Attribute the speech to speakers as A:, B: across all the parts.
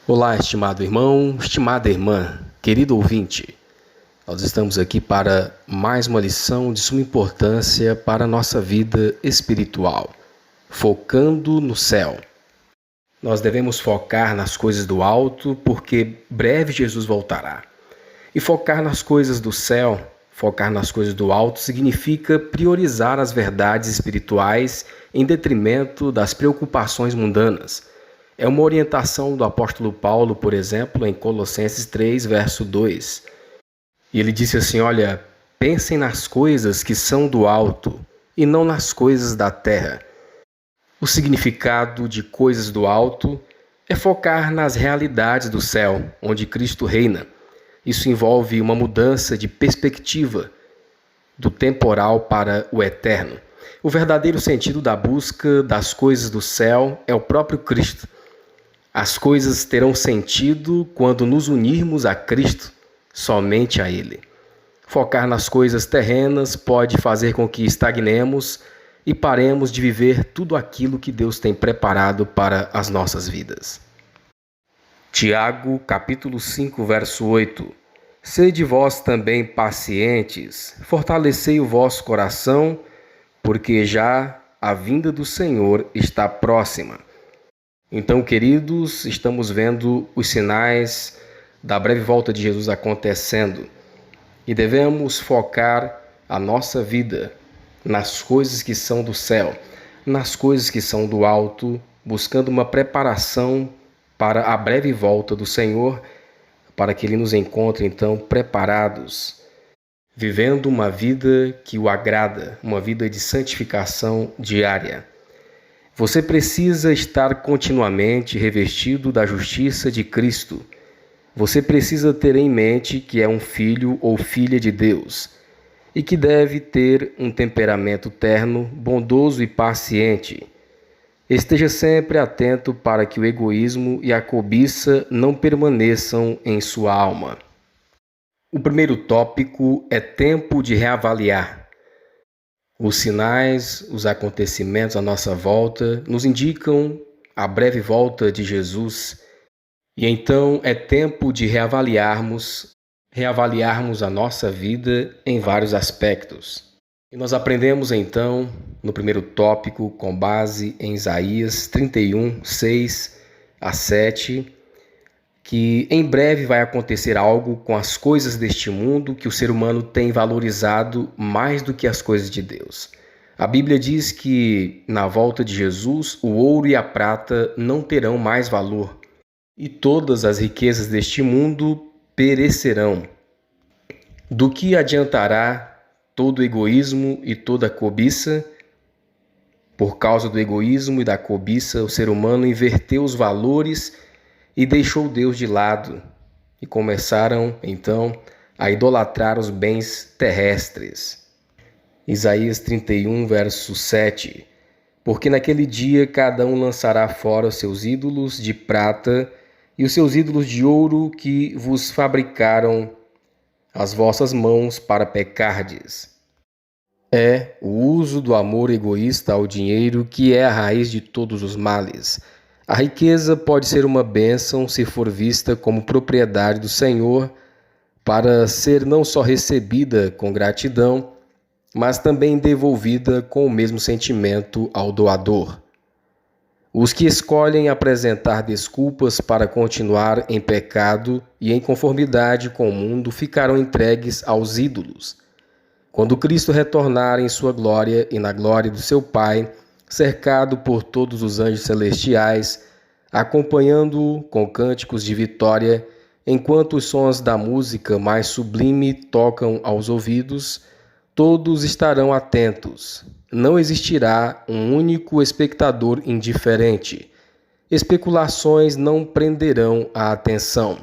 A: Olá, estimado irmão, estimada irmã, querido ouvinte. Nós estamos aqui para mais uma lição de suma importância para a nossa vida espiritual, focando no céu. Nós devemos focar nas coisas do alto, porque breve Jesus voltará. E focar nas coisas do céu, focar nas coisas do alto, significa priorizar as verdades espirituais em detrimento das preocupações mundanas. É uma orientação do apóstolo Paulo, por exemplo, em Colossenses 3, verso 2. E ele disse assim, olha, pensem nas coisas que são do alto e não nas coisas da terra. O significado de coisas do alto é focar nas realidades do céu, onde Cristo reina. Isso envolve uma mudança de perspectiva do temporal para o eterno. O verdadeiro sentido da busca das coisas do céu é o próprio Cristo. As coisas terão sentido quando nos unirmos a Cristo, somente a Ele. Focar nas coisas terrenas pode fazer com que estagnemos e paremos de viver tudo aquilo que Deus tem preparado para as nossas vidas. Tiago, capítulo 5, verso 8. Sede vós também pacientes, fortalecei o vosso coração, porque já a vinda do Senhor está próxima. Então, queridos, estamos vendo os sinais da breve volta de Jesus acontecendo e devemos focar a nossa vida nas coisas que são do céu, nas coisas que são do alto, buscando uma preparação para a breve volta do Senhor, para que Ele nos encontre, então, preparados, vivendo uma vida que o agrada, uma vida de santificação diária. Você precisa estar continuamente revestido da justiça de Cristo. Você precisa ter em mente que é um filho ou filha de Deus e que deve ter um temperamento terno, bondoso e paciente. Esteja sempre atento para que o egoísmo e a cobiça não permaneçam em sua alma. O primeiro tópico é tempo de reavaliar. Os sinais, os acontecimentos à nossa volta nos indicam a breve volta de Jesus e então é tempo de reavaliarmos a nossa vida em vários aspectos. E nós aprendemos então no primeiro tópico com base em Isaías 31, 6 a 7, que em breve vai acontecer algo com as coisas deste mundo que o ser humano tem valorizado mais do que as coisas de Deus. A Bíblia diz que na volta de Jesus o ouro e a prata não terão mais valor e todas as riquezas deste mundo perecerão. Do que adiantará todo o egoísmo e toda a cobiça? Por causa do egoísmo e da cobiça, o ser humano inverteu os valores e deixou Deus de lado, e começaram, então, a idolatrar os bens terrestres. Isaías 31, verso 7. Porque naquele dia cada um lançará fora os seus ídolos de prata e os seus ídolos de ouro que vos fabricaram as vossas mãos para pecardes. É o uso do amor egoísta ao dinheiro que é a raiz de todos os males. A riqueza pode ser uma bênção se for vista como propriedade do Senhor, para ser não só recebida com gratidão, mas também devolvida com o mesmo sentimento ao doador. Os que escolhem apresentar desculpas para continuar em pecado e em conformidade com o mundo ficarão entregues aos ídolos. Quando Cristo retornar em sua glória e na glória do seu Pai, cercado por todos os anjos celestiais, acompanhando-o com cânticos de vitória, enquanto os sons da música mais sublime tocam aos ouvidos, todos estarão atentos. Não existirá um único espectador indiferente. Especulações não prenderão a atenção.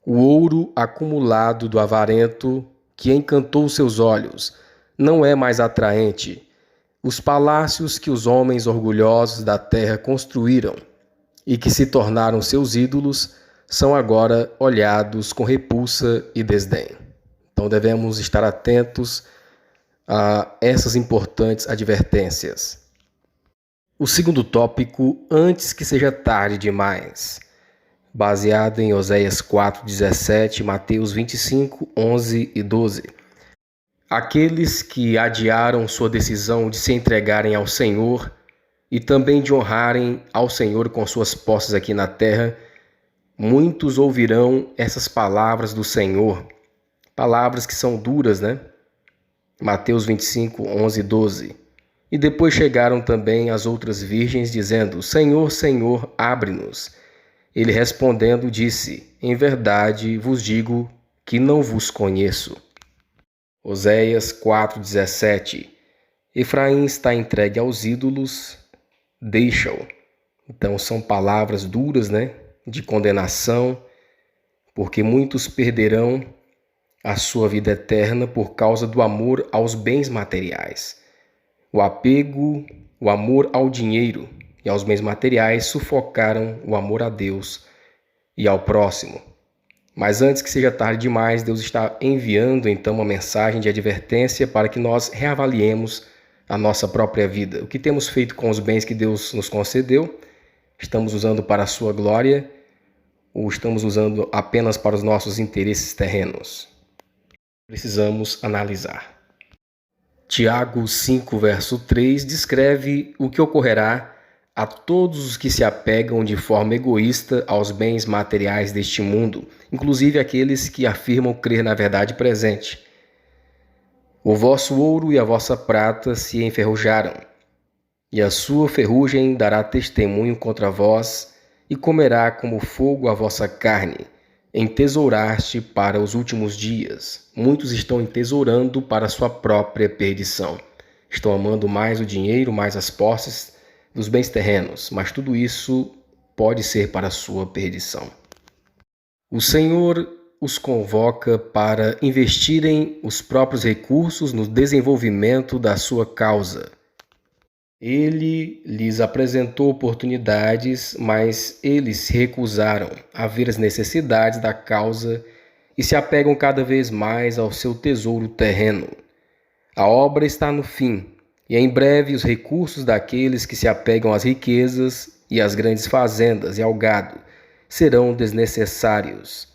A: O ouro acumulado do avarento, que encantou seus olhos, não é mais atraente. Os palácios que os homens orgulhosos da terra construíram e que se tornaram seus ídolos são agora olhados com repulsa e desdém. Então devemos estar atentos a essas importantes advertências. O segundo tópico, antes que seja tarde demais. baseado em Oséias 4:17, Mateus 25:11 e 12. Aqueles que adiaram sua decisão de se entregarem ao Senhor e também de honrarem ao Senhor com suas posses aqui na terra, muitos ouvirão essas palavras do Senhor, palavras que são duras, né? Mateus 25:11 e 12. E depois chegaram também as outras virgens, dizendo: Senhor, Senhor, abre-nos. Ele respondendo disse: Em verdade vos digo que não vos conheço. Oséias 4:17. Efraim está entregue aos ídolos, deixa-o. Então são palavras duras, né? De condenação, porque muitos perderão a sua vida eterna por causa do amor aos bens materiais. O apego, o amor ao dinheiro e aos bens materiais sufocaram o amor a Deus e ao próximo. Mas antes que seja tarde demais, Deus está enviando então uma mensagem de advertência para que nós reavaliemos a nossa própria vida. O que temos feito com os bens que Deus nos concedeu? Estamos usando para a sua glória ou estamos usando apenas para os nossos interesses terrenos? Precisamos analisar. Tiago 5, verso 3, descreve o que ocorrerá a todos os que se apegam de forma egoísta aos bens materiais deste mundo, inclusive aqueles que afirmam crer na verdade presente. O vosso ouro e a vossa prata se enferrujaram, e a sua ferrugem dará testemunho contra vós, e comerá como fogo a vossa carne. Entesouraste para os últimos dias. Muitos estão entesourando para sua própria perdição. Estão amando mais o dinheiro, mais as posses dos bens terrenos, mas tudo isso pode ser para a sua perdição. O Senhor os convoca para investirem os próprios recursos no desenvolvimento da sua causa. Ele lhes apresentou oportunidades, mas eles se recusaram a ver as necessidades da causa e se apegam cada vez mais ao seu tesouro terreno. A obra está no fim, e em breve os recursos daqueles que se apegam às riquezas e às grandes fazendas e ao gado serão desnecessários.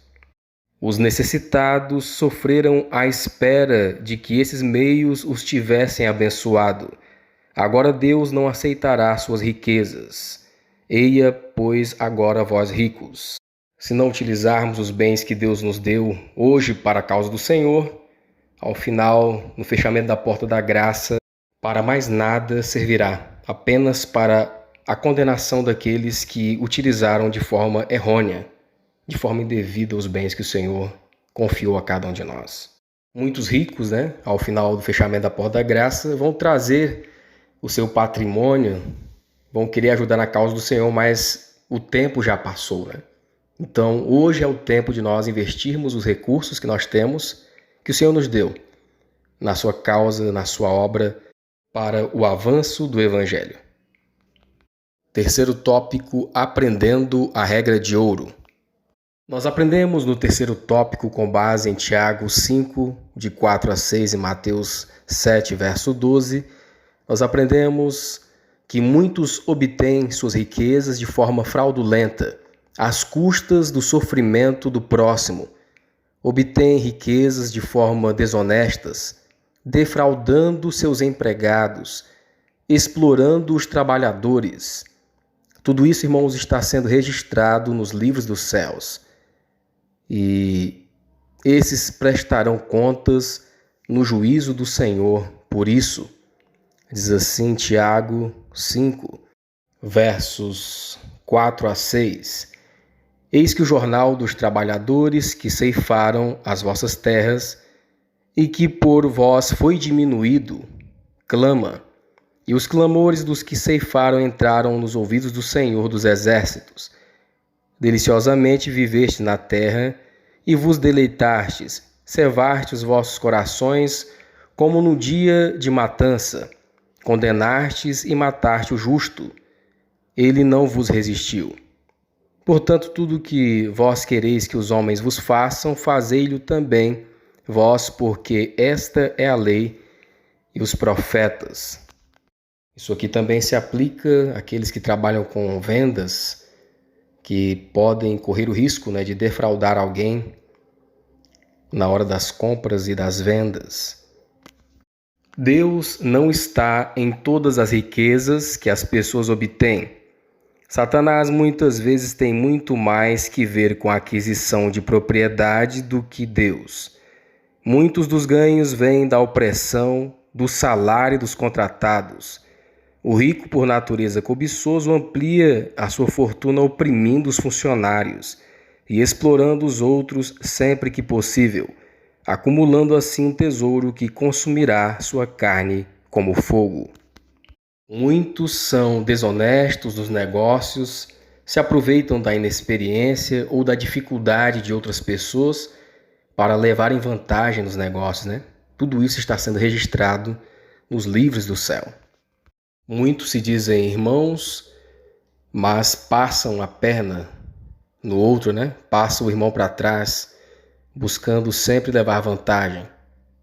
A: Os necessitados sofreram à espera de que esses meios os tivessem abençoado. Agora Deus não aceitará suas riquezas. Eia, pois, agora vós ricos. Se não utilizarmos os bens que Deus nos deu hoje para a causa do Senhor, ao final, no fechamento da porta da graça, para mais nada servirá, apenas para a condenação daqueles que utilizaram de forma errônea, de forma indevida os bens que o Senhor confiou a cada um de nós. Muitos ricos, ao final do fechamento da porta da graça, vão trazer o seu patrimônio, vão querer ajudar na causa do Senhor, mas o tempo já passou, Então, hoje é o tempo de nós investirmos os recursos que nós temos, que o Senhor nos deu, na sua causa, na sua obra, para o avanço do Evangelho. Terceiro tópico, aprendendo a regra de ouro. Nós aprendemos no terceiro tópico com base em Tiago 5, de 4 a 6 e Mateus 7, verso 12, nós aprendemos que muitos obtêm suas riquezas de forma fraudulenta, às custas do sofrimento do próximo. Obtêm riquezas de forma desonestas, defraudando seus empregados, explorando os trabalhadores. Tudo isso, irmãos, está sendo registrado nos livros dos céus. E esses prestarão contas no juízo do Senhor. Por isso, diz assim Tiago 5, versos 4 a 6. Eis que o jornal dos trabalhadores que ceifaram as vossas terras e que por vós foi diminuído, clama, e os clamores dos que ceifaram entraram nos ouvidos do Senhor dos Exércitos. Deliciosamente viveste na terra e vos deleitastes, cevaste os vossos corações como no dia de matança. Condenastes e mataste o justo, ele não vos resistiu. Portanto, tudo que vós quereis que os homens vos façam, fazei-lhe também vós, porque esta é a lei e os profetas. Isso aqui também se aplica àqueles que trabalham com vendas, que podem correr o risco, de defraudar alguém na hora das compras e das vendas. Deus não está em todas as riquezas que as pessoas obtêm. Satanás muitas vezes tem muito mais que ver com a aquisição de propriedade do que Deus. Muitos dos ganhos vêm da opressão, do salário dos contratados. O rico, por natureza cobiçoso, amplia a sua fortuna oprimindo os funcionários e explorando os outros sempre que possível, acumulando assim um tesouro que consumirá sua carne como fogo. Muitos são desonestos nos negócios, se aproveitam da inexperiência ou da dificuldade de outras pessoas para levarem vantagem nos negócios, Tudo isso está sendo registrado nos livros do céu. Muitos se dizem irmãos, mas passam a perna no outro, Passam o irmão para trás, buscando sempre levar vantagem.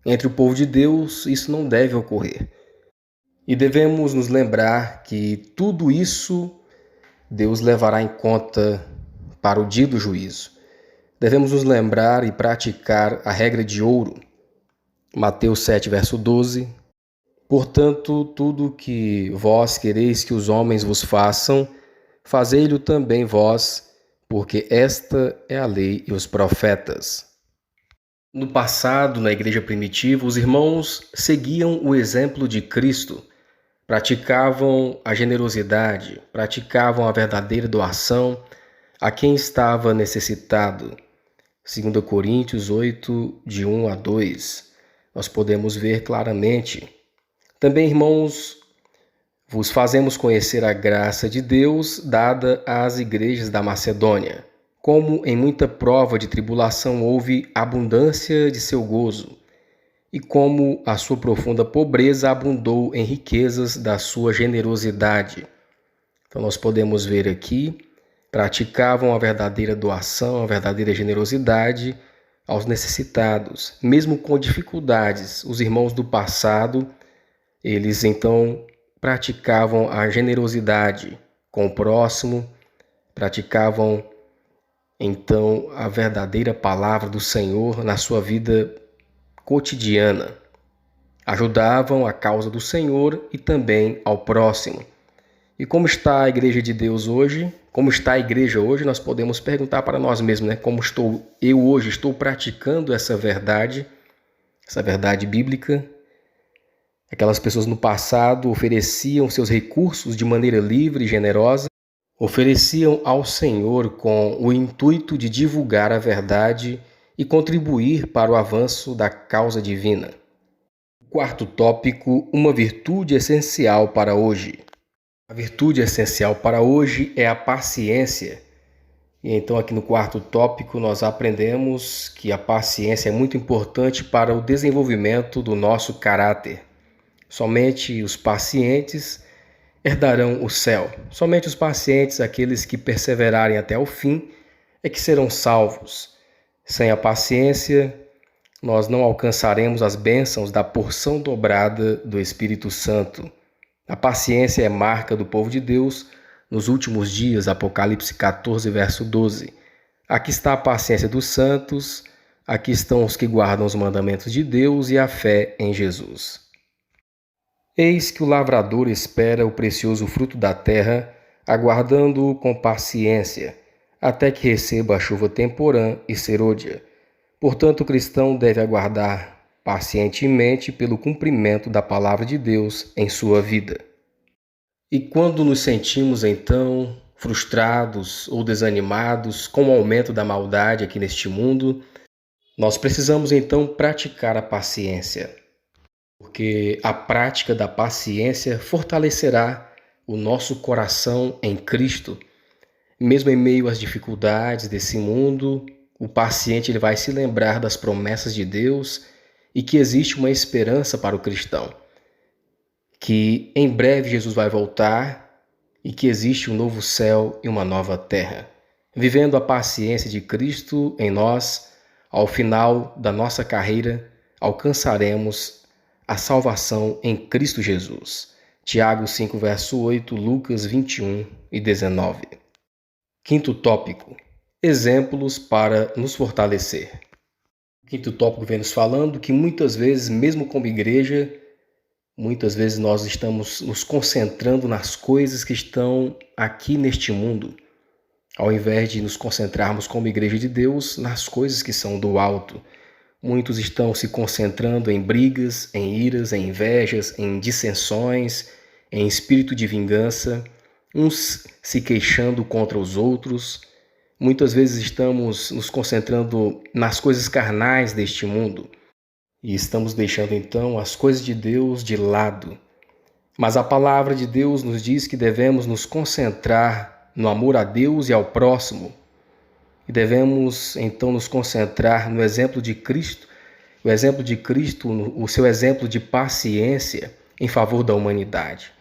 A: Entre o povo de Deus, isso não deve ocorrer. E devemos nos lembrar que tudo isso Deus levará em conta para o dia do juízo. Devemos nos lembrar e praticar a regra de ouro. Mateus 7, verso 12. Portanto, tudo que vós quereis que os homens vos façam, fazei-lo também vós, porque esta é a lei e os profetas. No passado, na igreja primitiva, os irmãos seguiam o exemplo de Cristo, praticavam a generosidade, praticavam a verdadeira doação a quem estava necessitado. 2 Coríntios 8, de 1 a 2, nós podemos ver claramente. Também, irmãos, vos fazemos conhecer a graça de Deus dada às igrejas da Macedônia, como em muita prova de tribulação houve abundância de seu gozo, e como a sua profunda pobreza abundou em riquezas da sua generosidade. Então nós podemos ver aqui, praticavam a verdadeira doação, a verdadeira generosidade aos necessitados, mesmo com dificuldades. Os irmãos do passado, eles então praticavam a generosidade com o próximo, praticavam então a verdadeira palavra do Senhor na sua vida cotidiana. Ajudavam a causa do Senhor e também ao próximo. E como está a igreja de Deus hoje? Como está a igreja hoje? Nós podemos perguntar para nós mesmos, Como estou eu hoje? Estou praticando essa verdade bíblica? Aquelas pessoas no passado ofereciam seus recursos de maneira livre e generosa, ofereciam ao Senhor com o intuito de divulgar a verdade e contribuir para o avanço da causa divina. Quarto tópico, uma virtude essencial para hoje. A virtude essencial para hoje é a paciência. E então aqui no quarto tópico nós aprendemos que a paciência é muito importante para o desenvolvimento do nosso caráter. Somente os pacientes herdarão o céu. Somente os pacientes, aqueles que perseverarem até o fim, é que serão salvos. Sem a paciência, nós não alcançaremos as bênçãos da porção dobrada do Espírito Santo. A paciência é marca do povo de Deus nos últimos dias, Apocalipse 14, verso 12. Aqui está a paciência dos santos, aqui estão os que guardam os mandamentos de Deus e a fé em Jesus. Eis que o lavrador espera o precioso fruto da terra, aguardando-o com paciência, até que receba a chuva temporã e serôdia. Portanto, o cristão deve aguardar pacientemente pelo cumprimento da palavra de Deus em sua vida. E quando nos sentimos, então, frustrados ou desanimados com o aumento da maldade aqui neste mundo, nós precisamos, então, praticar a paciência. Porque a prática da paciência fortalecerá o nosso coração em Cristo. Mesmo em meio às dificuldades desse mundo, o paciente ele vai se lembrar das promessas de Deus e que existe uma esperança para o cristão. Que em breve Jesus vai voltar e que existe um novo céu e uma nova terra. Vivendo a paciência de Cristo em nós, ao final da nossa carreira, alcançaremos a salvação em Cristo Jesus. Tiago 5, verso 8, Lucas 21 e 19. Quinto tópico: exemplos para nos fortalecer. O quinto tópico vem nos falando que muitas vezes, mesmo como igreja, muitas vezes nós estamos nos concentrando nas coisas que estão aqui neste mundo, ao invés de nos concentrarmos como igreja de Deus nas coisas que são do alto. Muitos estão se concentrando em brigas, em iras, em invejas, em dissensões, em espírito de vingança, uns se queixando contra os outros. Muitas vezes estamos nos concentrando nas coisas carnais deste mundo e estamos deixando então as coisas de Deus de lado. Mas a palavra de Deus nos diz que devemos nos concentrar no amor a Deus e ao próximo. E devemos então nos concentrar no exemplo de Cristo, o exemplo de Cristo, o seu exemplo de paciência em favor da humanidade.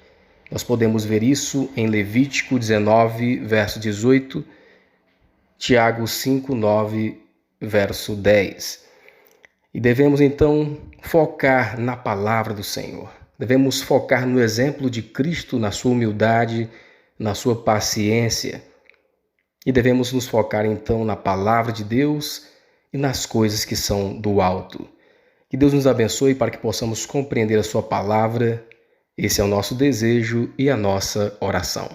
A: Nós podemos ver isso em Levítico 19, verso 18, Tiago 5, 9, verso 10. E devemos então focar na palavra do Senhor. Devemos focar no exemplo de Cristo, na sua humildade, na sua paciência. E devemos nos focar então na palavra de Deus e nas coisas que são do alto. Que Deus nos abençoe para que possamos compreender a sua palavra. Esse é o nosso desejo e a nossa oração.